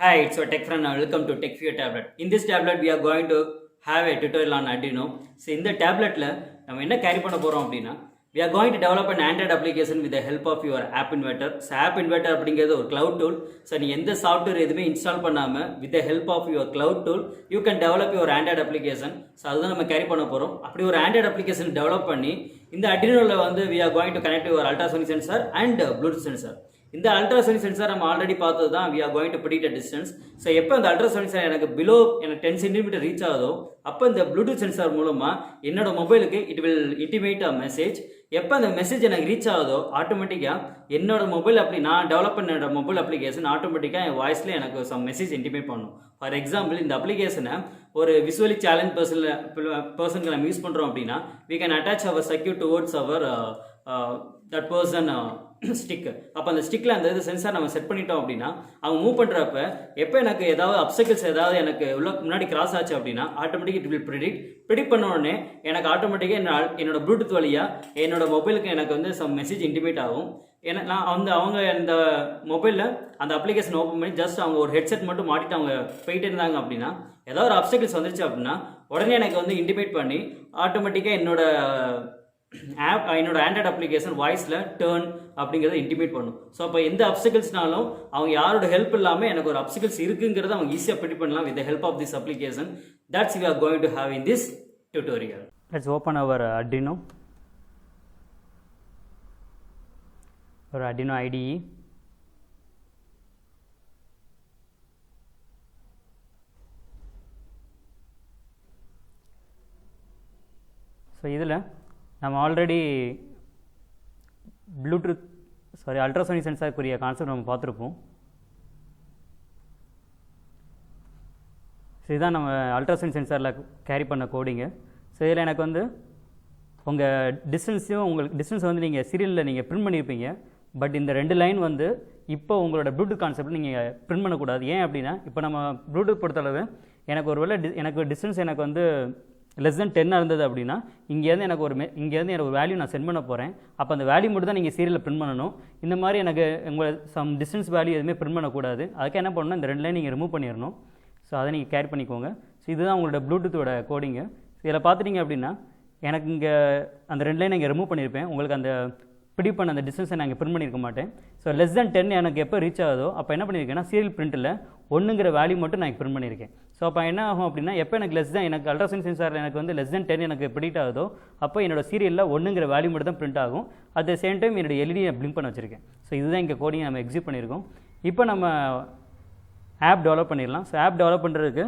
Hi, it's your tech friend. Welcome to Tech for Your Tablet. In this tablet, we are going to have a tutorial on Arduino. So, in the tablet, நம்ம என்ன carry பண்ண போறோம் அப்படின்னா we are going to develop an Android application with the help of your app inverter. So, app inverter அப்படிங்கிறது ஒரு cloud tool. So, நீ எந்த software எதுவுமே இன்ஸ்டால் பண்ணாம with the help of your cloud tool, you can develop your Android application. So, அதுதான் நம்ம carry பண்ண போறோம். அப்படி ஒரு Android application டெவலப் பண்ணி இந்த Arduinoல வந்து we are going to connect your ultrasonic sensor and Bluetooth sensor. இந்த அல்ட்ராசோனிக் சென்சார் நம்ம ஆல்ரெடி பார்த்தது தான் we are going to predict a distance. So எப்போ அந்த அல்ட்ராசோனிக் சென்சார் எனக்கு பிலோ எனக்கு 10 சென்டிமீட்டர் ரீச் ஆகுதோ அப்போ இந்த ப்ளூடூத் சென்சார் மூலமாக என்னோட மொபைலுக்கு it will intimate a message. எப்போ அந்த மெசேஜ் எனக்கு ரீச் ஆகுதோ ஆட்டோமேட்டிக்காக என்னோட மொபைல் நான் டெவலப் பண்ண மொபைல் அப்ளிகேஷன் ஆட்டோமேட்டிக்காக என் வாய்ஸில் எனக்கு சம் மெசேஜ் இன்டிமேட் பண்ணும். ஃபார் எக்ஸாம்பிள் இந்த அப்ளிகேஷனை ஒரு விசுவலி சேலஞ்ச் பர்சனுக்கு நம்ம யூஸ் பண்ணுறோம் அப்படின்னா we can attach our circuit towards our that person stick. அப்போ அந்த ஸ்டிக்கில் அந்த இது சென்சார் நம்ம செட் பண்ணிட்டோம் அப்படின்னா அவங்க மூவ் பண்ணுறப்ப எப்போ எனக்கு ஏதாவது அப்சைக்கிள்ஸ் ஏதாவது எனக்கு உள்ள முன்னாடி கிராஸ் ஆச்சு அப்படின்னா ஆட்டோமேட்டிக் இட் வில் ப்ரிடிக்ட் பண்ண உடனே எனக்கு ஆட்டோமேட்டிக்காக என்னோட ப்ளூடூத் வழியாக என்னோட மொபைலுக்கு எனக்கு வந்து சம் மெசேஜ் இன்டிமேட் ஆகும். ஏன்னா நான் வந்து அவங்க இந்த மொபைலில் அந்த அப்ளிகேஷன் ஓப்பன் பண்ணி ஜஸ்ட் அவங்க ஒரு ஹெட்செட் மட்டும் மாட்டிட்டு அவங்க போயிட்டு இருந்தாங்க அப்படின்னா ஏதாவது ஒரு அப்சைக்கிள்ஸ் வந்துருச்சு அப்படின்னா உடனே எனக்கு வந்து இன்டிமேட் பண்ணி ஆட்டோமேட்டிக்காக என்னோட ஆண்ட்ராய்டு அப்ளிகேஷன் வாய்ஸில் டேர்ன் அப்படிங்கிறத இன்டிமேட் பண்ணும். ஸோ அப்போ எந்த அப்சிக்கல்ஸ்னாலும் அவங்க யாரோட ஹெல்ப் இல்லாமல் எனக்கு ஒரு அப்சிக்கல்ஸ் இருக்குங்கிறத அவங்க ஈஸியாக ப்ரிடிக்ட் பண்ணலாம் with the help of this application. That's we are going to have in this tutorial. Let's open our Arduino IDE. So இதில் நம்ம ஆல்ரெடி அல்ட்ராசோனிக் சென்சாருக்குரிய கான்செப்ட் நம்ம பார்த்துருப்போம். ஸோ இதுதான் நம்ம அல்ட்ராசோனிக் சென்சாரில் கேரி பண்ண கோடிங்கு. ஸோ இதில் எனக்கு வந்து உங்கள் டிஸ்டன்ஸையும் உங்களுக்கு டிஸ்டன்ஸ் வந்து நீங்கள் சீரியலில் நீங்கள் பிரிண்ட் பண்ணியிருப்பீங்க. பட் இந்த 2 லைன் வந்து இப்போ உங்களோட ப்ளூடூத் கான்செப்ட் நீங்கள் பிரிண்ட் பண்ணக்கூடாது. ஏன் அப்படின்னா இப்போ நம்ம ப்ளூடூத் பொறுத்தளவு எனக்கு ஒரு வேளை எனக்கு டிஸ்டன்ஸ் எனக்கு வந்து லெஸ் தென் 10 இருந்தது அப்படின்னா இங்கேருந்து எனக்கு ஒரு வேல்யூ நான் சென்ட் பண்ண போகிறேன். அப்போ அந்த வேல்யூ மட்டும் தான் நீங்கள் சீரியலில் பிரிண்ட் பண்ணணும். இந்த மாதிரி எனக்கு உங்கள் சம் டிஸ்டன்ஸ் வேல்யூ எதுவுமே பிரிண்ட் பண்ணக்கூடாது. அதுக்கு என்ன பண்ணணும், இந்த 2 லைன் நீங்கள் ரிமூவ் பண்ணிடணும். ஸோ அதை நீங்கள் கேரி பண்ணிக்கோங்க. ஸோ இதுதான் உங்களோட ப்ளூடூத்தோட கோடிங்கு. இதில் பார்த்துட்டிங்க அப்படின்னா எனக்கு இங்கே அந்த 2 லைன் இங்கே ரிமூவ் பண்ணியிருப்பேன். உங்களுக்கு அந்த ப்ரிடிக்ட் பண்ண அந்த டிஸ்டன்ஸை நான் இங்கே பிரிண்ட் பண்ணியிருக்க மாட்டேன். ஸோ லெஸ் தென் 10 எனக்கு எப்போ ரீச் ஆகுதோ அப்போ என்ன பண்ணியிருக்கேன்னா சீரியல் பிரிண்ட்டில் 1ங்கிற வேல்யூ மட்டும் நான் பிரிண்ட் பண்ணியிருக்கேன். ஸோ அப்போ என்ன ஆகும் அப்படின்னா எப்போ எனக்கு எனக்கு அல்ட்ராசோனிக் சென்சாரில் எனக்கு வந்து லெஸ் தென் 10 எனக்கு ப்ரிடிக்ட் ஆகுதோ அப்போ என்னோட சீரியலில் 1ங்கிற வேல்யூ மட்டும் தான் பிரிண்ட் ஆகும். அட் த சேம் டைம் என்னோட எல்இடியை பிளிங்க் பண்ண வச்சுருக்கேன். ஸோ இதுதான் இங்கே கோடிங் நம்ம எக்ஸிக்யூட் பண்ணியிருக்கோம். இப்போ நம்ம ஆப் டெவலப் பண்ணிடலாம். ஸோ ஆப் டெவலப் பண்ணுறதுக்கு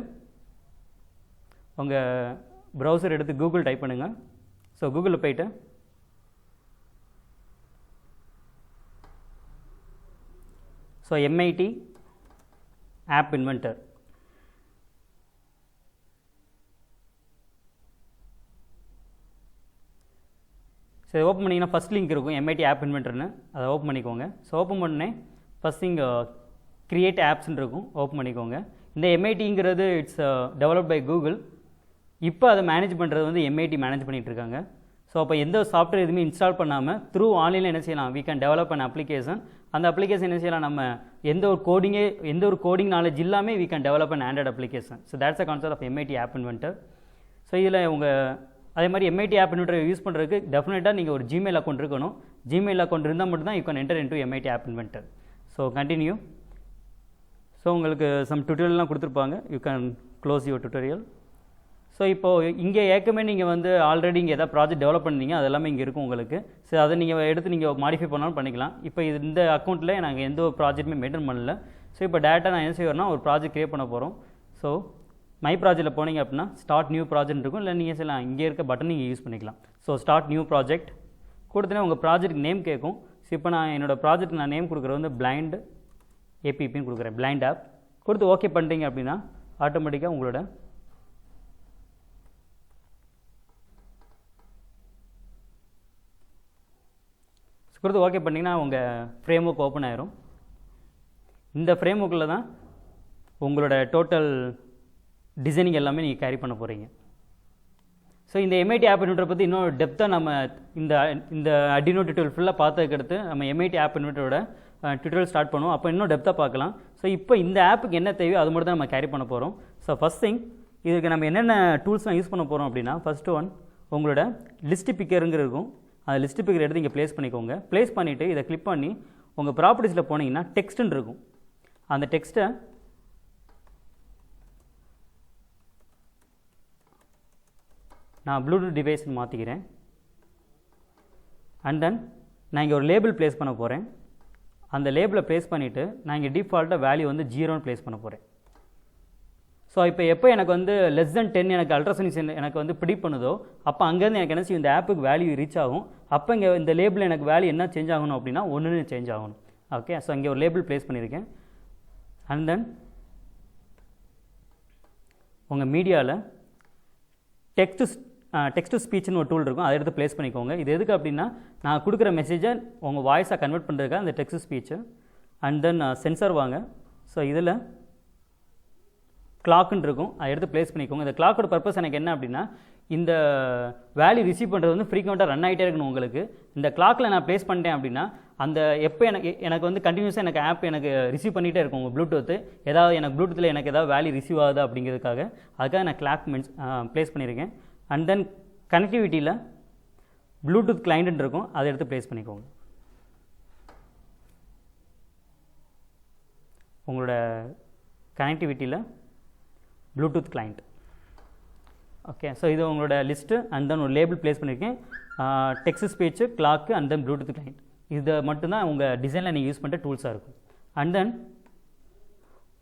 உங்கள் ப்ரௌசர் எடுத்து கூகுள் டைப் பண்ணுங்கள். ஸோ கூகுளில் போய்ட்டு MIT ஆப் இன்வென்டர். ஸோ இதை ஓப்பன் பண்ணிங்கன்னா ஃபஸ்ட் லிங்க் இருக்கும் MIT ஆப் இன்வென்டர்னு, அதை ஓப்பன் பண்ணிக்கோங்க. ஸோ ஓப்பன் பண்ணே ஃபஸ்ட் இங்கே கிரியேட் ஆப்ஸ்ன்னு இருக்கும், ஓப்பன் பண்ணிக்கோங்க. இந்த MITங்கிறது இட்ஸ் டெவலப் பை கூகுள். இப்போ அதை மேனேஜ் பண்ணுறது வந்து MIT மேனேஜ் பண்ணிகிட்ருக்காங்க. ஸோ அப்போ எந்த சாஃப்ட்வேர் எதுவுமே இன்ஸ்டால் பண்ணாமல் த்ரூ ஆன்லைனில் என்ன செய்யலாம், we can develop an application. அந்த அப்ளிகேஷன் என்ன செய்யலாம், நம்ம எந்த ஒரு கோடிங் நாலேஜ் இல்லாமல் we can develop an Android application. So that's the concept of MIT App Inventor. So இதில் அதே மாதிரி MIT ஆப் இன்வென்டரை யூஸ் பண்ணுறதுக்கு டெஃபினட்டாக நீங்கள் ஒரு ஜிமெயில் அக்கௌண்ட் இருக்கணும். ஜிமெயில் அக்கௌண்ட் இருந்தால் மட்டும்தான் you can enter into MIT App Inventor. So continue. So உங்களுக்கு சம் டுட்டோரியல்லாம் கொடுத்துருப்பாங்க, you can close your tutorial. So இப்போது இங்கே ஏற்கனவே நீங்கள் வந்து ஆல்ரெடி இங்கே எதாவது ப்ராஜெக்ட் டெவலப் பண்ணீங்க, அது எல்லாமே இங்கே இருக்கும் உங்களுக்கு. ஸோ அதை நீங்கள் எடுத்து நீங்கள் மாடிஃபை பண்ணாலும் பண்ணிக்கலாம். இப்போ இந்த அக்கௌண்ட்டில் நாங்கள் எந்த ஒரு ப்ராஜெக்ட்டுமே மெயின்டைன் பண்ணல. ஸோ இப்போ டேரெக்டாக நான் என்ன செய்வேன்னா ஒரு ப்ராஜெக்ட் க்ரியேட் பண்ண போகிறோம். ஸோ மை ப்ராஜெக்ட்டில் போனீங்க அப்படின்னா ஸ்டார்ட் நியூ ப்ராஜெக்ட் இருக்கும், இல்லை நீங்கள் செய்யலாம் இங்கே இருக்க பட்டன் நீங்கள் யூஸ் பண்ணிக்கலாம். ஸோ ஸ்டார்ட் நியூ ப்ராஜெக்ட் கொடுத்தனே உங்கள் ப்ராஜெக்ட் நேம் கேட்கும். ஸோ இப்போ நான் என்னோடய ப்ராஜெக்ட் நான் நேம் கொடுக்குறது வந்து பிளைண்ட் ஏபிபின்னு கொடுக்குறேன், பிளைண்ட் ஆப் கொடுத்து ஓகே பண்ணுறீங்க அப்படின்னா ஆட்டோமேட்டிக்காக உங்களோட கொடுத்து ஓகே பண்ணிங்கன்னா உங்கள் ஃப்ரேம் ஒர்க் ஓப்பன் ஆயிரும். இந்த ஃப்ரேம் ஒர்க்கில் தான் உங்களோட டோட்டல் டிசைனிங் எல்லாமே நீங்கள் கேரி பண்ண போகிறீங்க. ஸோ இந்த MIT ஆப் இன்வெர்ட்டரை பற்றி இன்னும் டெப்த்தாக நம்ம இந்த Arduino டியூட்டோரியல் ஃபுல்லாக பார்த்ததுக்கு அடுத்து நம்ம MIT ஆப் இன்வெர்ட்டரோட டியூட்டோரியல் ஸ்டார்ட் பண்ணுவோம். அப்போ இன்னும் டெப்த்தாக பார்க்கலாம். ஸோ இப்போ இந்த ஆப்புக்கு என்ன தேவையோ அது மட்டும் தான் நம்ம கேரி பண்ண போகிறோம். ஸோ ஃபஸ்ட் திங் இதுக்கு நம்ம என்னென்ன டூல்ஸ்லாம் யூஸ் பண்ண போகிறோம் அப்படின்னா, ஃபஸ்ட்டு ஒன் உங்களோட லிஸ்ட் பிக்கருங்கிற இருக்கும். அந்த லிஸ்ட் பிக்கர் எடுத்து இங்கே ப்ளேஸ் பண்ணிக்கோங்க. ப்ளேஸ் பண்ணிவிட்டு இதை கிளிக் பண்ணி உங்கள் ப்ராப்பர்ட்டிஸில் போனீங்கன்னா டெக்ஸ்ட்டுன்னு இருக்கும். அந்த டெக்ஸ்ட்டை நான் ப்ளூடூத் டிவைஸ்னு மாற்றிக்கிறேன். அண்ட் தென் நான் இங்கே ஒரு லேபிள் ப்ளேஸ் பண்ண போகிறேன். அந்த லேபிளை ப்ளேஸ் பண்ணிவிட்டு நான் இங்கே டிஃபால்ட்டாக வேல்யூ வந்து 0ன்னு ப்ளேஸ் பண்ண போகிறேன். ஸோ இப்போ எப்போ எனக்கு வந்து லெஸ் தென் 10 எனக்கு அல்ட்ராசோனிக்ஸ் எனக்கு வந்து ப்ரிடிக்ட் பண்ணுதோ அப்போ அங்கேருந்து எனக்கு என்ன செய்யும், இந்த ஆப்புக்கு வேல்யூ ரீச் ஆகும். அப்போ இங்கே இந்த லேபிள் எனக்கு வேல்யூ என்ன சேஞ்ச் ஆகணும் அப்படின்னா 1ன்னு சேஞ்ச் ஆகணும். ஓகே, ஸோ இங்கே ஒரு லேபிள் ப்ளேஸ் பண்ணியிருக்கேன். அண்ட் தென் உங்கள் மீடியாவில் டெக்ஸ்ட் டு ஸ்பீச்னு ஒரு டூல் இருக்கும். அதை எடுத்து ப்ளேஸ் பண்ணிக்கோங்க. இது எதுக்கு அப்படின்னா நான் கொடுக்குற மெசேஜை உங்கள் வாய்ஸாக கன்வெர்ட் பண்ணுறதுக்காக அந்த text speech. And then sensor வாங்க. ஸோ இதில் கிளாக்குன்னு இருக்கும், அதை எடுத்து ப்ளேஸ் பண்ணிக்கோங்க. இந்த கிளாக்கோட பர்பஸ் எனக்கு என்ன அப்படின்னா, இந்த வேல்யூ ரிசீவ் பண்ணுறது வந்து ஃப்ரீக்வெண்ட்டாக ரன் ஆகிட்டே இருக்கணும் உங்களுக்கு. இந்த கிளாக்கில் நான் ப்ளேஸ் பண்ணிட்டேன் அப்படின்னா அந்த எப்போ எனக்கு வந்து கண்டினியூஸாக எனக்கு ஆப் எனக்கு ரிசீவ் பண்ணிகிட்டே இருக்கும். உங்கள் ப்ளூடூத் ஏதாவது எனக்கு ப்ளூடூத்தில் எனக்கு ஏதாவது வேல்யூ ரிசீவ் ஆகுது அப்படிங்கிறதுக்காக அதுக்காக நான் கிளாக் ப்ளேஸ் பண்ணியிருக்கேன். அண்ட் தென் கனெக்டிவிட்டியில் ப்ளூடூத் கிளைண்ட்டுன்னு இருக்கும், அதை எடுத்து ப்ளேஸ் பண்ணிக்கோங்க. உங்களோட கனெக்டிவிட்டியில் ப்ளூடூத் கிளைண்ட். ஓகே, ஸோ இது உங்களோட லிஸ்ட்டு. அண்ட் தென் ஒரு லேபிள் ப்ளேஸ் பண்ணியிருக்கேன். Text speech, clock and then Bluetooth client. இதை மட்டும்தான் உங்கள் டிசைனில் நீங்கள் யூஸ் பண்ணுற டூல்ஸாக இருக்கும். அண்ட் தென்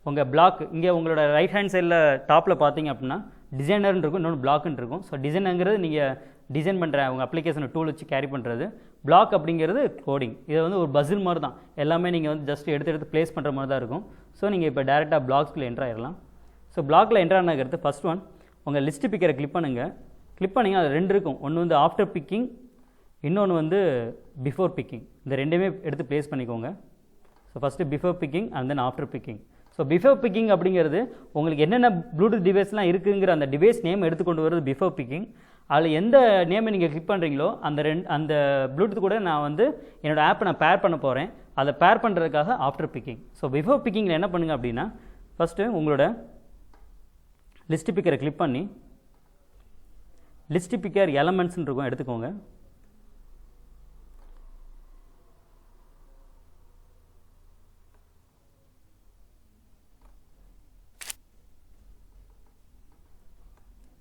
உங்கள் பிளாக் இங்கே உங்களோட ரைட் ஹேண்ட் சைடில் டாப்பில் பார்த்தீங்க அப்படின்னா டிசைனர்னு இருக்கும், இன்னொன்று பிளாக்குன்னு இருக்கும். ஸோ டிசைனுங்கிறது நீங்கள் டிசைன் பண்ணுற உங்கள் அப்ளிகேஷனை டூல் வச்சு கேரி பண்ணுறது. பிளாக் அப்படிங்கிறது கோடிங். இது வந்து ஒரு பசில் மாதிரி தான், எல்லாமே நீங்கள் வந்து ஜஸ்ட் எடுத்து ப்ளேஸ் பண்ணுற மாதிரி தான் இருக்கும். ஸோ நீங்கள் இப்போ டேரெக்டாக பிளாக்ஸ்க்குள்ளே என்ட்ரு ஆகிடலாம். ஸோ பிளாக்கில் என்ட்ரு ஆனதுக்கு ஃபஸ்ட் ஒன் உங்கள் லிஸ்ட் பிக்கரை கிளிக் பண்ணுங்கள். கிளிக் பண்ணிங்க அது 2 இருக்கும். ஒன்று வந்து ஆஃப்டர் பிக்கிங், இன்னொன்று வந்து பிஃபோர் பிக்கிங். இந்த ரெண்டுமே எடுத்து ப்ளேஸ் பண்ணிக்கோங்க. So first before picking and then after picking. So before picking அப்படிங்கிறது உங்களுக்கு என்னென்ன ப்ளூடூத் டிவைஸ்லாம் இருக்குங்கிற அந்த டிவைஸ் நேம் எடுத்துக்கொண்டு வருது பிஃபோர் பிக்கிங். அதில் எந்த நேமை நீங்கள் கிளிக் பண்ணுறீங்களோ அந்த ப்ளூடூத் கூட நான் வந்து என்னோடய ஆப்பை நான் பேர் பண்ண போகிறேன். அதை பேர் பண்ணுறதுக்காக ஆஃப்டர் பிக்கிங். ஸோ பிஃபோர் பிக்கிங்கில் என்ன பண்ணுங்கள் அப்படின்னா, ஃபஸ்ட்டு உங்களோட லிஸ்ட் பிக்கரை கிளிக் பண்ணி லிஸ்ட் பிக்கர் எலமெண்ட்ஸ்ன்னு இருக்கும், எடுத்துக்கோங்க.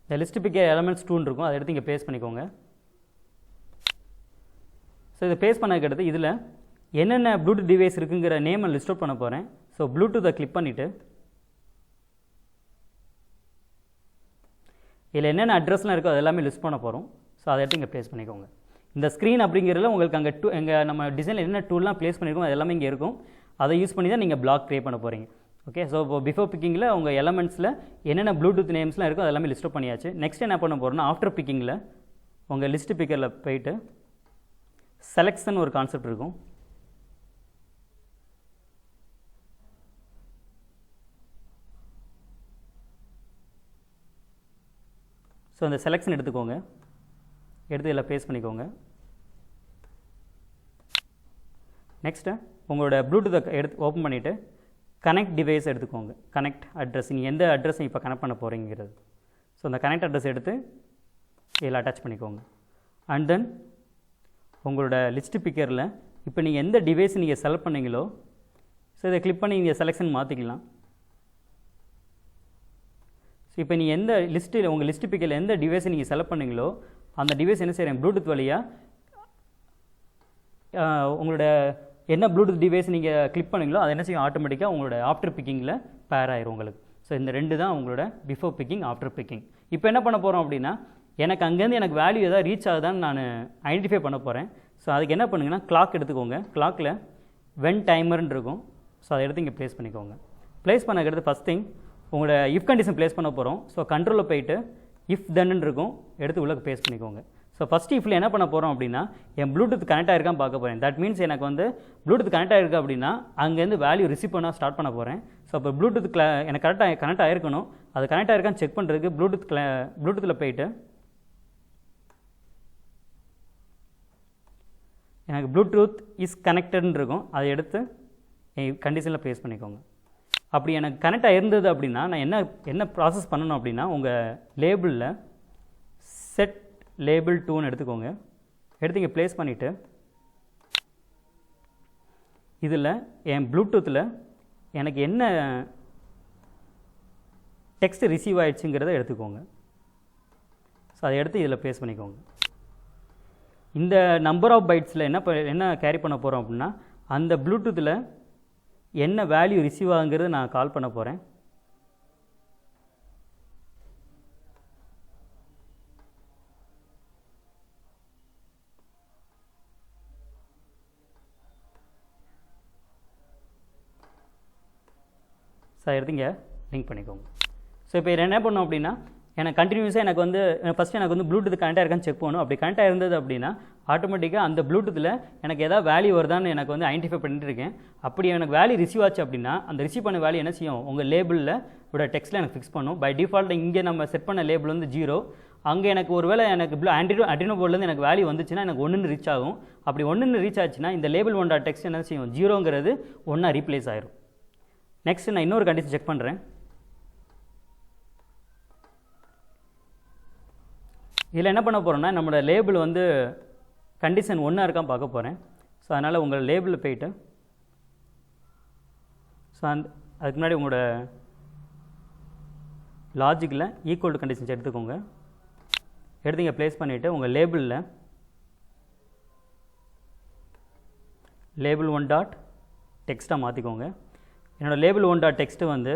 இந்த லிஸ்ட் பிக்கர் எலமெண்ட்ஸ் 2 இருக்கும், அதை எடுத்து இங்கே பேஸ்ட் பண்ணிக்கோங்க. ஸோ இதை பேஸ்ட் பண்ணதுக்கு அடுத்து இதில் என்னென்ன ப்ளூடூத் டிவைஸ் இருக்குங்கிற நேமை லிஸ்ட் அவுட் பண்ண போகிறேன். ஸோ ப்ளூடூத்தை கிளிக் பண்ணிவிட்டு இதில் என்னென்ன அட்ரஸ்லாம் இருக்கோ அது எல்லாமே லிஸ்ட் பண்ண போகிறோம். ஸோ அதை எடுத்து இங்கே ப்ளேஸ் பண்ணிக்கோங்க. இந்த ஸ்க்ரீன் அப்படிங்கிறதுல உங்களுக்கு அங்கே எங்கள் நம்ம டிசைனில் என்ன டூல்லாம் ப்ளேஸ் பண்ணியிருக்கோம் அது எல்லாமே இங்கே இருக்கும். அதை யூஸ் பண்ணி தான் நீங்கள் பிளாக் க்ரியேட் பண்ண போகிறீங்க. ஓகே, ஸோ இப்போ பிஃபோர் பிக்கிங்கில் உங்கள் எலமெண்ட்ஸில் என்னென்ன ப்ளூடூத் நேம்ஸ்லாம் இருக்கோ அது எல்லாமே லிஸ்ட் அவுட் பண்ணியாச்சு. நெக்ஸ்ட் என்ன பண்ண போகிறோம்னா, ஆஃப்டர் பிக்கிங்கில் உங்கள் லிஸ்ட் பிக்கரில் போயிட்டு செலெக்ஷன் ஒரு கான்செப்ட் இருக்கும். ஸோ அந்த செலெக்ஷன் எடுத்துக்கோங்க, எடுத்து இதில் பேஸ்ட் பண்ணிக்கோங்க. நெக்ஸ்ட்டு உங்களோட ப்ளூடூத்தை எடுத்து ஓப்பன் பண்ணிவிட்டு கனெக்ட் டிவைஸ் எடுத்துக்கோங்க. கனெக்ட் அட்ரஸ், நீங்கள் எந்த அட்ரஸை இப்போ கனெக்ட் பண்ண போகிறீங்கிறது. ஸோ அந்த கனெக்ட் அட்ரஸ் எடுத்து இதில் அட்டாச் பண்ணிக்கோங்க. அண்ட் தென் உங்களோட லிஸ்ட் பிக்கரில் இப்போ நீங்கள் எந்த டிவைஸ் நீங்கள் செலக்ட் பண்ணீங்களோ ஸோ இதை கிளிக் பண்ணி நீங்கள் செலெக்ஷன் மாற்றிக்கலாம். ஸோ இப்போ நீங்கள் எந்த லிஸ்ட்டில் உங்கள் லிஸ்ட் பிக்கரில் எந்த டிவைஸை நீங்கள் செலக்ட் பண்ணீங்களோ அந்த டிவைஸ் என்ன செய்கிறேன், ப்ளூடூத் வழியாக உங்களோட என்ன ப்ளூடூத் டிவைஸ் நீங்கள் கிளிக் பண்ணீங்களோ அதை என்ன செய்யும், ஆட்டோமேட்டிக்காக உங்களோட ஆஃப்டர் பிக்கிங்கில் பேர் ஆயிரும் உங்களுக்கு. ஸோ இந்த 2 தான் உங்களோட பிஃபோர் பிக்கிங், ஆஃப்டர் பிக்கிங். இப்போ என்ன பண்ண போகிறோம் அப்படின்னா, எனக்கு அங்கேருந்து எனக்கு வேல்யூ எதாவது ரீச் ஆகுதான்னு நான் ஐடென்டிஃபை பண்ண போகிறேன். ஸோ அதுக்கு என்ன பண்ணுங்கன்னா, கிளாக் எடுத்துக்கோங்க. கிளாக்கில் வென் டைமர்னு இருக்கும். ஸோ அதை எடுத்து இங்கே ப்ளேஸ் பண்ணிக்கோங்க. ப்ளேஸ் பண்ணக்கிறது ஃபஸ்ட் திங் உங்களோட இஃப் கண்டிஷன் ப்ளேஸ் பண்ண போகிறோம். ஸோ கண்ட்ரோலில் போயிட்டு இஃப் தென்னு இருக்கும், எடுத்து உள்ளே பேஸ்ட் பண்ணிக்கோங்க. ஸோ ஃபஸ்ட்டு இஃபில் என்ன பண்ண போகிறோம் அப்படின்னா, என் ப்ளூடூத் கனெக்ட் ஆகிருக்கான்னு பார்க்க போகிறேன். தட் மீன்ஸ் எனக்கு வந்து ப்ளூடூத் கனெக்ட் ஆகிருக்கு அப்படின்னா அங்கேருந்து வேல்யூ ரிசீவ் பண்ண ஸ்டார்ட் பண்ண போகிறேன். ஸோ இப்போ ப்ளூடூத் எனக்கு கனெக்ட் ஆகிருக்கணும். அது கனெக்ட் ஆகிருக்கான்னு செக் பண்ணுறதுக்கு ப்ளூடூத்தில் போயிட்டு எனக்கு ப்ளூடூத் இஸ் கனெக்டட்னு இருக்கும், அதை எடுத்து கண்டிஷனில் ப்ளேஸ் பண்ணிக்கோங்க. அப்படி எனக்கு கனெக்டாக இருந்தது அப்படின்னா நான் என்ன ப்ராசஸ் பண்ணணும் அப்படின்னா உங்கள் லேபிளில் செட் லேபிள் 2ன்னு எடுத்துக்கோங்க. எடுத்து இங்கே ப்ளேஸ் பண்ணிவிட்டு இதில் என் ப்ளூடூத்தில் எனக்கு என்ன டெக்ஸ்ட் ரிசீவ் ஆகிடுச்சுங்கிறத எடுத்துக்கோங்க. ஸோ அதை எடுத்து இதில் ப்ளேஸ் பண்ணிக்கோங்க. இந்த நம்பர் ஆஃப் பைட்ஸில் என்ன கேரி பண்ண போகிறோம் அப்படின்னா அந்த ப்ளூடூத்தில் என்ன வேல்யூ ரிசீவ் ஆகுங்கிறது நான் கால் பண்ண போகிறேன். ஸோ எடுத்துங்க லிங்க் பண்ணிக்கோங்க. ஸோ இப்போ என்ன பண்ணோம் அப்படின்னா எனக்கு கண்டினியூஸாக ஃபஸ்ட்டு எனக்கு வந்து ப்ளூடூத் கனெக்டாக இருக்கான்னு செக் பண்ணணும். அப்படி கனெக்டாக இருந்தது அப்படின்னா ஆட்டோமேட்டிக்காக அந்த ப்ளூடூத்தில் எனக்கு எதாவது வேல்யூ வருதான்னு எனக்கு வந்து ஐடென்டிஃபை பண்ணிட்டு இருக்கேன். அப்படி எனக்கு வேல்யூ ரிசீவ் ஆச்சு அப்படின்னா அந்த ரிசீவ் பண்ண வேல்யூ என்ன செய்யும், உங்கள் லேபிளில் விட டெக்ஸ்ட்டில் எனக்கு ஃபிக்ஸ் பண்ணும். பை டிஃபால்ட் இங்கே நம்ம செட் பண்ண லேபிள் வந்து 0. அங்கே எனக்கு ஒருவேளை எனக்கு அட்ரினோ போர்ட்லேருந்து எனக்கு வேல்யூ வந்துச்சுன்னா எனக்கு 1ன்னு ரீச் ஆகும். அப்படி 1ன்னு ரீச் ஆச்சுன்னா இந்த லேபிள் 1 டெக்ஸ்ட் என்ன செய்யும், 0ங்கிறது 1 ரீப்ளேஸ் ஆயிரும். நெக்ஸ்ட் நான் இன்னொரு கண்டிஷன் செக் பண்ணுறேன். இதில் என்ன பண்ண போகிறோன்னா நம்மளோட லேபிள் வந்து கண்டிஷன் 1 இருக்கான்னு பார்க்க போகிறேன். ஸோ அதனால் உங்கள் லேபிளில் போயிட்டு ஸோ அதுக்கு முன்னாடி உங்களோட லாஜிக்கில் ஈக்குவல் டு கண்டிஷன்ஸ் எடுத்துக்கோங்க. எடுத்து இங்கே ப்ளேஸ் பண்ணிவிட்டு உங்கள் லேபிளில் லேபிள் 1 டாட் டெக்ஸ்ட்டாக மாற்றிக்கோங்க. என்னோடய லேபிள் 1 டாட் டெக்ஸ்ட்டு வந்து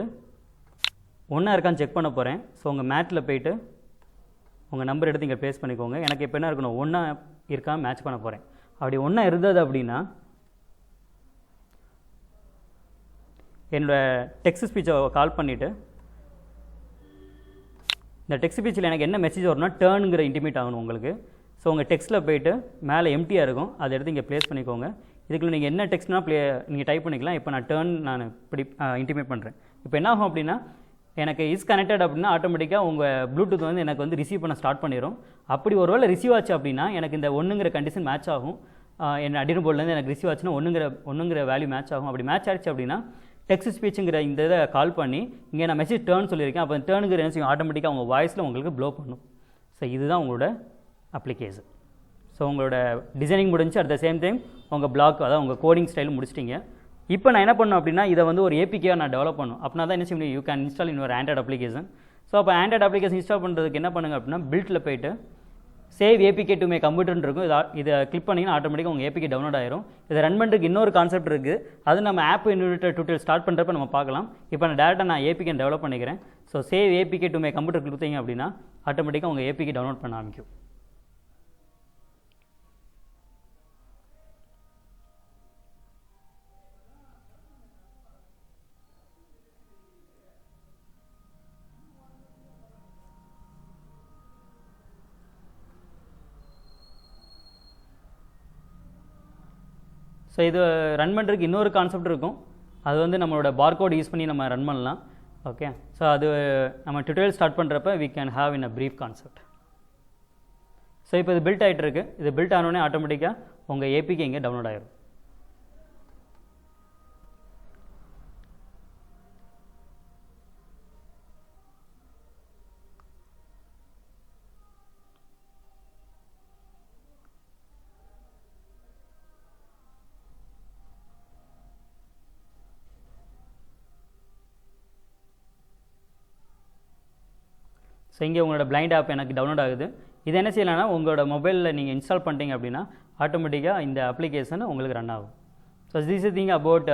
1 இருக்கான்னு செக் பண்ண போகிறேன். ஸோ உங்கள் மேட்டில் போய்ட்டு உங்கள் நம்பர் எடுத்து இங்கே ப்ளேஸ் பண்ணிக்கோங்க. எனக்கு இப்போ என்ன இருக்கணும், 1 இருக்கான்னு மேட்ச் பண்ண போகிறேன். அப்படி 1 இருந்தது அப்படின்னா என்னோடய டெக்ஸ்ட் ஸ்பீச்சை கால் பண்ணிவிட்டு இந்த டெக்ஸ்ட் ஸ்பீச்சில் எனக்கு என்ன மெசேஜ் வரும்னா டேர்னுங்கிற இன்டிமேட் ஆகணும் உங்களுக்கு. ஸோ உங்கள் டெக்ஸ்ட்டில் போய்ட்டு மேலே எம்டியாக இருக்கும், அதை எடுத்து இங்கே ப்ளேஸ் பண்ணிக்கோங்க. இதுக்குள்ள நீங்கள் என்ன டெக்ஸ்ட்னா நீங்கள் டைப் பண்ணிக்கலாம். இப்போ நான் இப்படி இன்டிமேட் பண்ணுறேன். இப்போ என்ன ஆகும் அப்படின்னா எனக்கு இஸ் கனெக்டட் அப்படின்னா ஆட்டோமேட்டிக்காக உங்கள் ப்ளூடூத் வந்து எனக்கு வந்து ரிசீவ் பண்ண ஸ்டார்ட் பண்ணிடும். அப்படி ஒரு வேளை ரிசீவ் ஆச்சு அப்படின்னா எனக்கு இந்த 1ங்கிற கண்டிஷன் மேட்ச் ஆகும். என்ன அடினோ போர்ட்லேருந்து எனக்கு ரிசீவ் ஆச்சுன்னா 1ங்கிற வேல்யூ மேட்ச் ஆகும். அப்படி மேட்ச் ஆகிடுச்சு அப்படின்னா டெக்ஸ்ட் ஸ்பீச்சுங்கிற இந்த இதை கால் பண்ணி இங்கே நான் மெசேஜ் டேர்ன் சொல்லியிருக்கேன். அப்போ டேர்னுங்கிற என்ன செய்யும், ஆட்டோமேட்டிக்காக உங்கள் வாய்ஸில் உங்களுக்கு ப்ளோ பண்ணும். ஸோ இதுதான் உங்களோட அப்ளிகேஷன். ஸோ உங்களோட டிசைனிங் முடிஞ்சு அட் த சேம் டைம் உங்கள் பிளாக் அதாவது உங்கள் கோடிங் ஸ்டைலும் முடிச்சிட்டிங்க. இப்போ நான் என்ன பண்ணணும் அப்படின்னா இதை வந்து ஒரு ஏபிகேயாக நான் டெவலப் பண்ணணும். அப்படின்னா தான் என்ன செய்ய முடியும், யூ கேன் இன்ஸ்டால் இன் ஒரு ஆண்ட்ராய்ட் அப்ளிகேஷன். ஸோ அப்போ ஆண்ட்ராய்ட் அப்ளிகேஷன் இன்ஸ்டால் பண்ணுறதுக்கு என்ன பண்ணுங்க அப்படின்னா பில்ட்டில் போய்ட்டு சேவ் ஏபிகே டு மே கம்ப்யூட்டர்னு இருக்கும். இதை கிளிக் பண்ணிங்கன்னா ஆட்டோமேட்டிக்காக உங்கள் ஏபிகே டவுன்லோட் ஆயிரும். இதை ரன் பண்ணுறதுக்கு இன்னொரு கான்செப்ட் இருக்குது. அது நம்ம ஆப் இன்வெர்டர் டியூட்டோரியல் ஸ்டார்ட் பண்ணுறப்ப நம்ம பார்க்கலாம். இப்போ நான் டேரெக்டாக ஏபிகே டெவலப் பண்ணிக்கிறேன். So save APK to May computer கொடுத்தீங்க அப்படின்னா ஆட்டோமேட்டிக்காக உங்கள் ஏபிகே டவுன்லோட் பண்ண ஆரம்பிக்கும். ஸோ இது ரன் பண்ணுறதுக்கு இன்னொரு கான்செப்ட் இருக்கும். அது வந்து நம்மளோட பார்கோட் யூஸ் பண்ணி நம்ம ரன் பண்ணலாம். ஓகே, ஸோ அது நம்ம டியூட்டோரியல் ஸ்டார்ட் பண்ணுறப்ப we can have in a brief concept. So இப்போ இது பில்ட் ஆகிட்டு இருக்கு. இது பில்ட் ஆனோடனே ஆட்டோமேட்டிக்காக உங்கள் ஏபிகே இங்கே டவுன்லோட் ஆகிடும். ஸோ இங்கே உங்களோட பிளைண்ட் ஆப் எனக்கு டவுன்லோட் ஆகுது. இது என்ன செய்யலாம்னா உங்களோட மொபைலில் நீங்கள் இன்ஸ்டால் பண்ணிட்டீங்க அப்படின்னா ஆட்டோமேட்டிக்காக இந்த அப்ளிகேஷன் உங்களுக்கு ரன் ஆகும். So this is thing about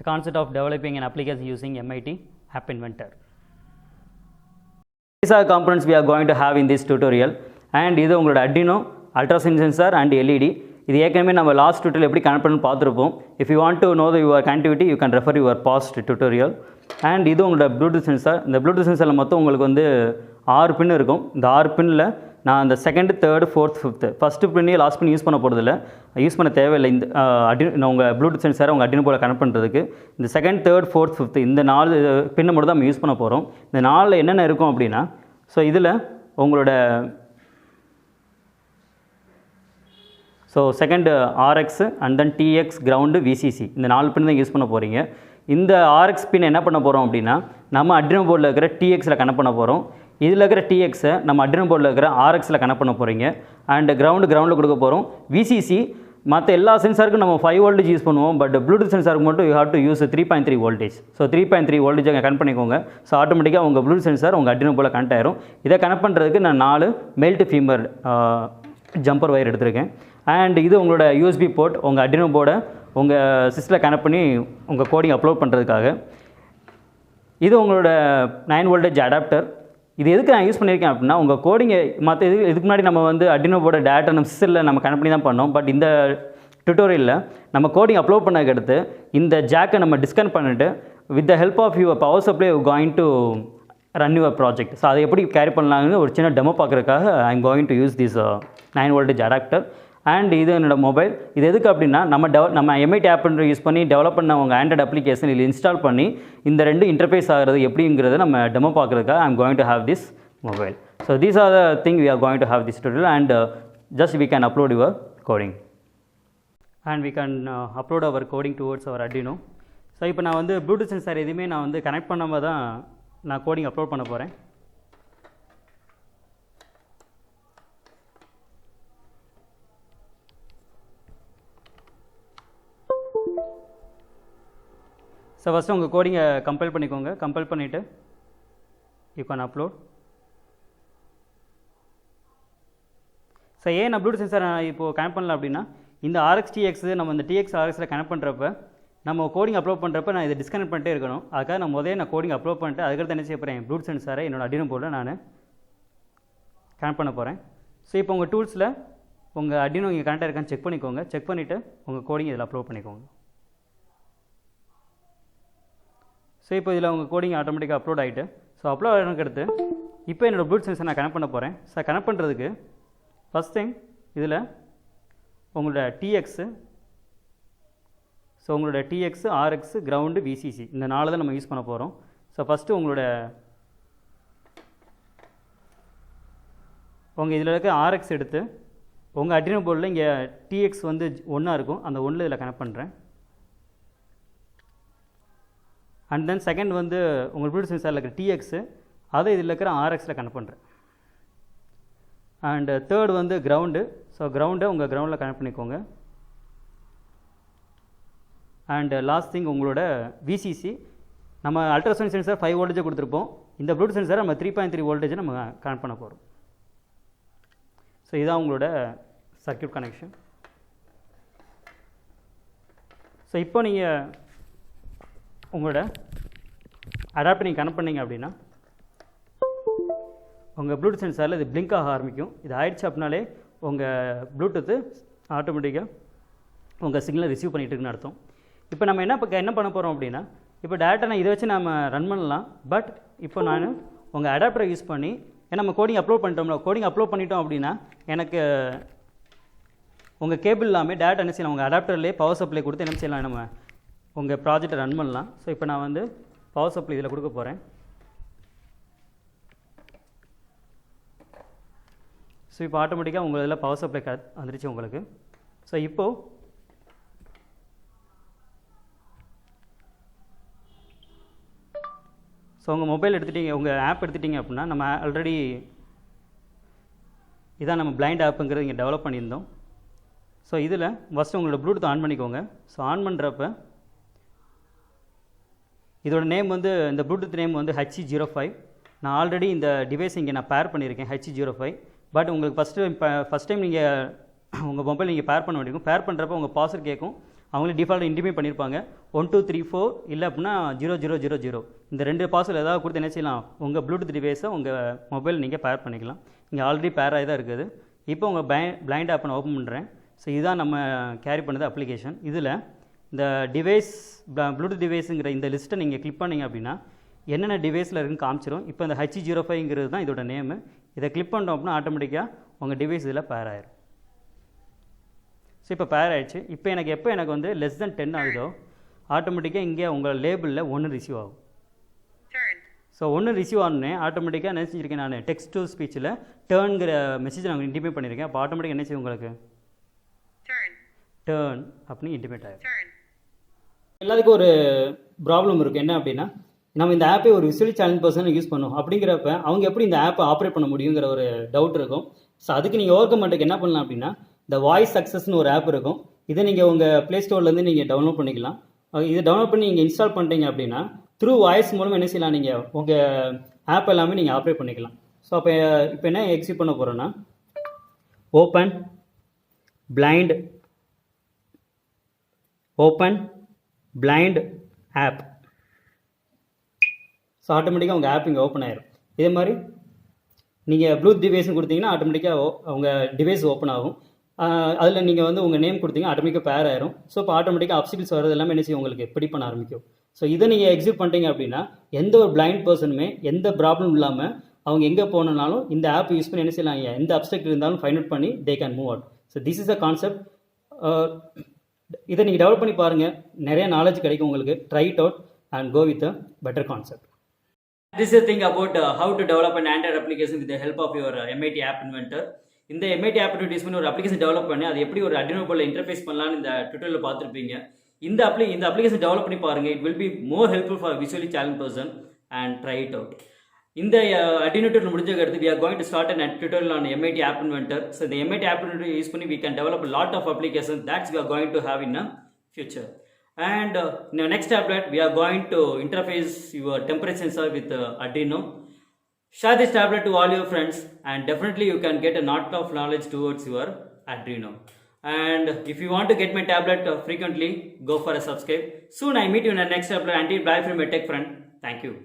concept of developing an application using MIT App Inventor. These are components we are going to have in this tutorial. And இது உங்களோட Arduino, ultrasonic sensor and LED. இது ஏற்கனவே நம்ம last tutorial எப்படி connect பண்ணி பார்த்துருப்போம். If you want to know your connectivity you can refer your past tutorial. And இது உங்களோட ப்ளூடூத் சென்சார். இந்த ப்ளூடூத் சென்சாரில் மொத்தம் உங்களுக்கு வந்து 6 பின் இருக்கும். இந்த 6 பின்னில் நான் அந்த second, third, fourth, fifth first பின்னையும் லாஸ்ட் பின் யூஸ் பண்ண போகிறதில்ல, யூஸ் பண்ண தேவையில்லை. இந்த உங்கள் ப்ளூடூத் சென்சாரை உங்கள் Arduino போல கனெக்ட் பண்ணுறதுக்கு இந்த செகண்ட், தேர்ட், ஃபோர்த், ஃபிஃப்த்து இந்த 4 பின்னை மட்டும் தான் நம்ம யூஸ் பண்ண போகிறோம். இந்த 4 என்னென்ன இருக்கும் அப்படின்னா, ஸோ இதில் உங்களோட so second RX and then TX ground VCC இந்த 4 பின் தான் யூஸ் பண்ண போகிறீங்க. இந்த ஆர்எக்ஸ் பின் என்ன பண்ண போகிறோம் அப்படின்னா நம்ம அட்ரினோ போர்டில் இருக்கிற டிஎக்ஸில் கனெக்ட் பண்ண போகிறோம். இதில் இருக்கிற டிஎக்ஸை நம்ம அட்ரினோ போர்டில் இருக்கிற ஆர்எக்ஸில் கனெக்ட் பண்ண போகிறீங்க. அண்ட் கிரவுண்டில் கொடுக்க போகிறோம். விசிசி மற்ற எல்லா சென்சாருக்கும் நம்ம 5 வோல்டேஜ் யூஸ் பண்ணுவோம். பட் ப்ளூடூத் சென்சாருக்கு மட்டும் you have to use 3.3 voltage. So 3.3 voltage connect பண்ணிக்கோங்க. ஸோ ஆட்டோமேட்டிக்காக உங்கள் ப்ளூடூத் சென்சார் உங்கள் அட்ரினோ போர்டில் கனெக்ட் ஆயிரும். இதை கனெக்ட் பண்ணுறதுக்கு நான் 4 மேல் டு ஃபீமர் ஜம்பர் ஒயர் எடுத்திருக்கேன். அண்ட் இது உங்களோட யூஎஸ்பி போர்ட் உங்கள் அட்ரினோ போர்டை உங்கள் சிஸ்டத்தில் கனெக்ட் பண்ணி உங்கள் கோடிங் அப்லோட் பண்ணுறதுக்காக. இது உங்களோட 9 வோல்டேஜ் அடாப்டர். இது எதுக்கு நான் யூஸ் பண்ணியிருக்கேன் அப்படின்னா உங்கள் கோடிங்கை மற்ற இதுக்கு முன்னாடி நம்ம வந்து அட்ரினோ போர்டை டேட்டா நம்ம சிஸ்டத்தில் நம்ம கனெக்ட் பண்ணி தான் பண்ணோம். பட் இந்த டுட்டோரியலில் நம்ம கோடிங் அப்லோட் பண்ணதுக்கு அடுத்து இந்த ஜாக்கை நம்ம டிஸ்கனெக்ட் பண்ணிவிட்டு with the help of your power supply going to run your project. So அதை எப்படி கேரி பண்ணலாங்கன்னு ஒரு சின்ன டெமோ பார்க்குறதுக்காக I am going to use this 9 voltage adapter. And இது என்னோடய மொபைல். இது எதுக்கு அப்படின்னா நம்ம எம்ஐடி ஆப் யூஸ் பண்ணி டெவலப் பண்ண உங்கள் ஆண்ட்ராய்ட் அப்ளிகேஷன் இதில் இன்ஸ்டால் பண்ணி இந்த 2 இன்டர்ஃபேஸ் ஆகிறது எப்படிங்கிறத நம்ம டெமோ பார்க்குறதுக்காக I am going to have this mobile. So these are the thing we are going to have this tutorial and just we can upload your coding and we can upload our coding towards our அட்ரினோ. So இப்போ நான் வந்து Bluetooth sensor எதுவுமே நான் வந்து connect பண்ணாமல் தான் நான் கோடிங் அப்லோட் பண்ண போகிறேன். ஸோ ஃபஸ்ட்டு உங்கள் கோடிங்கை கம்பைல் பண்ணிக்கோங்க. கம்பைல் பண்ணிவிட்டு யூ கேன் அப்லோட். ஸோ ஏன் நான் ப்ளூடூத் சென்சார் இப்போது கனெக்ட் பண்ணல அப்படின்னா இந்த RX-TX நம்ம இந்த TX RXயில் கனெக்ட் பண்ணுறப்ப நம்ம கோடிங் அப்லோட் பண்ணுறப்ப நான் இதை டிஸ்கனெக்ட் பண்ணிட்டே இருக்கணும். அதுக்காக நான் நான் கோடிங் அப்லோட் பண்ணிட்டு அதுக்கடுத்து என்ன செய்ய போகிறேன், ப்ளூடூத் சென்சாரை என்னோட அட்ரினோ போர்டில் நான் கனெக்ட் பண்ண போகிறேன். ஸோ இப்போ உங்கள் டூல்ஸில் உங்கள் அட்ரினோ இங்கே கனெக்ட் ஆகிருக்கான்னு செக் பண்ணிக்கோங்க. செக் பண்ணிவிட்டு உங்கள் கோடிங் இதில் அப்லோட் பண்ணிக்கோங்க. ஸோ இப்போ இதில் உங்கள் கோடிங் ஆட்டோமேட்டிக்காக அப்லோட் ஆகிட்டு ஸோ அப்லோட் ஆகினதுக்கு அடுத்து இப்போ என்னோடய ப்ளூடூத் சென்சார் நான் கனெக்ட் பண்ண போகிறேன். ஸோ கனெக்ட் பண்ணுறதுக்கு ஃபஸ்ட் திங் இதில் உங்களோட டிஎக்ஸு, ஸோ உங்களோட TX, RX, கிரவுண்டு, VCC இந்த 4 தான் நம்ம யூஸ் பண்ண போகிறோம். ஸோ ஃபஸ்ட்டு உங்கள் இதில் இருக்க RX எடுத்து உங்கள் அட்ரினோ போர்டில் இங்கே TX வந்து 1 இருக்கும், அந்த 1 இதில் கனெக்ட் பண்ணுறேன். அண்ட் தென் செகண்ட் வந்து உங்கள் ப்ளூடூத் சென்சாரில் இருக்கிற TX அதை இதில் இருக்கிற RXயில் கனெக்ட் பண்ணுறேன். அண்ட் தேர்ட் வந்து கிரவுண்டு. ஸோ கிரவுண்டை உங்கள் கிரவுண்டில் கனெக்ட் பண்ணிக்கோங்க. அண்ட் லாஸ்ட் திங் உங்களோட VCC நம்ம அல்ட்ராசவுண்ட் சென்சார் 5 வோல்டேஜை கொடுத்துருப்போம். இந்த ப்ளூடூத் சென்சார் நம்ம 3.3 வோல்டேஜை நம்ம கனெக்ட் பண்ண போகிறோம். ஸோ இதுதான் உங்களோட சர்க்யூட் கனெக்ஷன். ஸோ இப்போ நீங்கள் உங்களோட அடாப்டர் நீங்கள் கனெக்ட் பண்ணிங்க அப்படின்னா உங்கள் ப்ளூடூத் சென்சாரில் இது பிளிங்க் ஆக ஆரம்பிக்கும். இது ஆயிடுச்சு அப்படின்னாலே உங்கள் ப்ளூடூத்து ஆட்டோமேட்டிக்காக உங்கள் சிக்னலை ரிசீவ் பண்ணிகிட்டு இருக்குன்னு அர்த்தம். இப்போ நம்ம என்ன பண்ண போகிறோம் அப்படின்னா இப்போ டேரெக்டாக நான் இதை வச்சு நம்ம ரன் பண்ணலாம். பட் இப்போ நான் உங்கள் அடாப்டரை யூஸ் பண்ணி ஏன்னா நம்ம கோடிங் அப்லோட் பண்ணிட்டோம்ல, கோடிங் அப்லோட் பண்ணிட்டோம் அப்படின்னா எனக்கு உங்கள் கேபிள் எல்லாமே டேரெக்டாக என்ன செய்யலாம், உங்கள் அடாப்டர்லேயே பவர் சப்ளை கொடுத்து என்ன செய்யலாம், நம்ம உங்கள் ப்ராஜெக்டை ரன் பண்ணலாம். ஸோ இப்போ நான் வந்து பவர் சப்ளை இதில் கொடுக்க போகிறேன். ஸோ இப்போ ஆட்டோமேட்டிக்காக உங்கள் இதில் பவர் சப்ளை வந்துருச்சு உங்களுக்கு. ஸோ இப்போது ஸோ உங்கள் மொபைல் எடுத்துகிட்டீங்க, உங்கள் ஆப் எடுத்துகிட்டிங்க அப்படின்னா நம்ம ஆல்ரெடி இதான் நம்ம பிளைண்ட் ஆப்புங்கிறது இங்கே டெவலப் பண்ணியிருந்தோம். ஸோ இதில் ஃபஸ்ட்டு உங்களோட ப்ளூடூத் ஆன் பண்ணிக்கோங்க. ஸோ ஆன் பண்ணுறப்ப இதோட நேம் வந்து இந்த ப்ளூடூத் நேம் வந்து HC05. நான் ஆல்ரெடி இந்த டிவைஸ் இங்கே நான் பேர் பண்ணியிருக்கேன் HC05. பட் உங்களுக்கு ஃபஸ்ட் டைம் நீங்கள் உங்கள் மொபைல் நீங்கள் பேர் பண்ண வேண்டியிருக்கும். பேர் பண்ணுறப்ப உங்கள் பாஸ்வேர்ட் கேட்கும். அவங்களே டிஃபால்ட் இன்டிமேட் பண்ணியிருப்பாங்க 1234 இல்லை அப்படின்னா 0000. இந்த 2 பாஸ்வேர்ட் ஏதாவது கொடுத்து என்ன செய்யலாம், உங்கள் ப்ளூடூத் டிவைஸை உங்கள் மொபைல் நீங்கள் பேர் பண்ணிக்கலாம். இங்கே ஆல்ரெடி பேர் ஆகி தான் இருக்குது. இப்போ உங்கள் பிளைண்ட் ஆப்பை நான் ஓப்பன் பண்ணுறேன். ஸோ இதுதான் நம்ம கேரி பண்ணது அப்ளிகேஷன். இதில் இந்த டிவைஸ் ப்ளூடூத் டிவைஸுங்கிற இந்த லிஸ்ட்டை நீங்கள் கிளிக் பண்ணிங்க அப்படின்னா என்னென்ன டிவைஸில் இருக்குன்னு காமிச்சிடும். இப்போ இந்த HC05ங்கிறது தான் இதோட நேமு. இதை கிளிக் பண்ணோம் அப்படின்னா ஆட்டோமேட்டிக்காக உங்கள் டிவைஸ் இதில் பேர் ஆயிரும். ஸோ இப்போ பேர் ஆகிடுச்சு. இப்போ எனக்கு வந்து லெஸ் தென் 10 ஆகுதோ ஆட்டோமேட்டிக்காக இங்கே உங்கள் லேபிளில் 1 ரிசீவ் ஆகும். ஸோ 1 ரிசீவ் ஆனே ஆட்டோமேட்டிக்காக என்ன செஞ்சுருக்கேன், நான் டெக்ஸ்ட் டு ஸ்பீச்சில் டேர்னுங்கிற மெசேஜ் நான் இன்டிமேட் பண்ணியிருக்கேன். அப்போ ஆட்டோமேட்டிக்காக என்ன செய்யும், உங்களுக்கு டேர்ன் அப்படின்னு இன்டிமேட் ஆகும். எல்லாத்துக்கும் ஒரு ப்ராப்ளம் இருக்குது. என்ன அப்படின்னா, நம்ம இந்த ஆப்பை ஒரு விசுவலி சேலஞ்ச் பர்சன் யூஸ் பண்ணுவோம். அப்படிங்கிறப்ப அவங்க எப்படி இந்த ஆப்பை ஆப்ரேட் பண்ண முடியுங்கிற ஒரு டவுட் இருக்கும். ஸோ அதுக்கு நீங்கள் ஓவர் கம் பண்ணுறதுக்கு என்ன பண்ணலாம் அப்படின்னா, இந்த வாய்ஸ் சக்ஸஸ்னு ஒரு ஆப் இருக்கும். இதை நீங்கள் உங்கள் ப்ளே ஸ்டோர்லேருந்து நீங்கள் டவுன்லோட் பண்ணிக்கலாம். இதை டவுன்லோட் பண்ணி நீங்கள் இன்ஸ்டால் பண்ணிட்டீங்க அப்படின்னா, த்ரூ வாய்ஸ் மூலமாக என்ன செய்யலாம், நீங்கள் உங்கள் ஆப் எல்லாமே நீங்கள் ஆப்ரேட் பண்ணிக்கலாம். ஸோ இப்போ என்ன எக்ஸிட் பண்ண போகிறோன்னா, ஓப்பன் பிளைண்ட் ஆப். ஸோ ஆட்டோமேட்டிக்காக உங்கள் ஆப் இங்கே ஓப்பன் ஆயிரும். இதே மாதிரி நீங்கள் ப்ளூ டிவைஸ்னு கொடுத்தீங்கன்னா ஆட்டோமேட்டிக்காக உங்கள் டிவைஸ் ஓப்பன் ஆகும். அதில் நீங்கள் வந்து உங்கள் நேம் கொடுத்தீங்கன்னா ஆட்டோமேட்டிக்காக பேர் ஆயிரும். ஸோ இப்போ ஆட்டோமேட்டிக்காக அப்சிபிள்ஸ் வரது எல்லாமே என்ன செய்யும், உங்களுக்கு பிடி பண்ண ஆரம்பிக்கும். ஸோ இதை நீங்கள் எக்ஸிட் பண்ணிட்டீங்க அப்படின்னா, எந்த ஒரு பிளைண்ட் பர்சனுமே எந்த ப்ராப்ளம் இல்லாமல் அவங்க எங்கே போனாலும் இந்த ஆப் யூஸ் பண்ணி என்ன செய்யலாம், எந்த அப்டெக்ட் இருந்தாலும் ஃபைண்ட் அவுட் பண்ணி they can move out. So this is a concept. இதை நீங்கள் டெவலப் பண்ணி பாருங்கள், நிறைய நாலேஜ் கிடைக்கும் உங்களுக்கு. Try it out and go with a better concept. This is the thing about how to develop an Android application with the help of your MIT App Inventor. இந்த MIT App Inventor use பண்ணி ஒரு application develop பண்ணி அது எப்படி ஒரு Arduino போல interface பண்ணலாம்னு இந்த டுட்டோரியல் பார்த்துருப்பீங்க. இந்த அப்ளிகேஷன் டெவலப் பண்ணி பாருங்கள். It will be more helpful for visually challenged person and try it out. இந்த Arduino tutorial முடிஞ்ச அடுத்து we are going to start a tutorial on MIT App Inventor. So the MIT App Inventor use பண்ணி we can develop a lot of applications that we are going to have in a future. And in the next tablet we are going to interface your temperature sensor with Arduino. Share this tablet to all your friends and definitely you can get a lot of knowledge towards your Arduino. And if you want to get my tablet frequently, go for a subscribe. Soon I meet you in the next tablet. Until bye from my tech friend. Thank you.